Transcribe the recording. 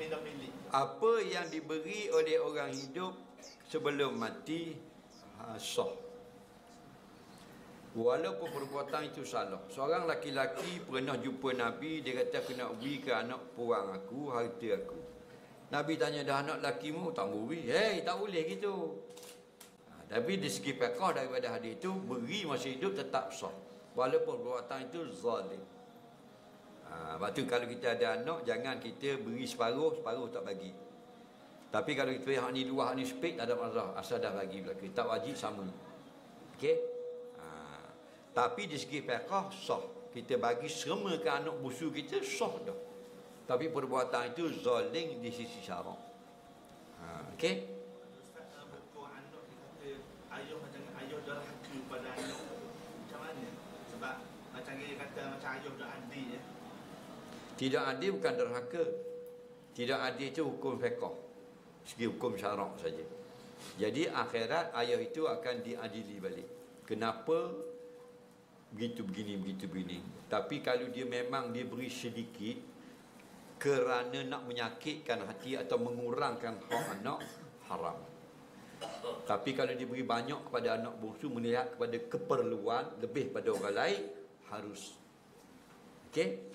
pindah milik. Apa yang diberi oleh orang hidup sebelum mati sah. Walaupun perbuatan itu salah. Seorang laki-laki pernah jumpa Nabi, dia kata aku nak beri ke anak puang aku harta aku. Nabi tanya, dah anak lakimu? Tak beri. Tak boleh gitu. Tapi di segi fiqh daripada hadis itu, beri masa hidup tetap sah. Walaupun perbuatan itu zalim. Lepas tu kalau kita ada anak, jangan kita beri separuh tak bagi. Tapi kalau kita hak ni luah, hak ni sepik, tak ada masalah. Asal dah bagi belaka. Tak wajib sama. Okey? Tapi di segi fiqh sah. Kita bagi serma ke anak busu kita, sah dah. Tapi perbuatan itu zalim di sisi syarak. Okey? Ustaz, kalau anak dia kata ayah derhaka pada anak, macam mana? Sebab macam dia kata macam ayah dah adil ya. Tidak adil bukan derhaka. Tidak adil itu hukum fiqh. Segi hukum syarak saja. Jadi akhirat ayah itu akan diadili balik. Kenapa begitu begini. Tapi kalau dia memang dia beri sedikit kerana nak menyakitkan hati atau mengurangkan hak anak, haram. Tapi kalau dia beri banyak kepada anak bungsu, melihat kepada keperluan lebih pada orang lain, harus. Okey?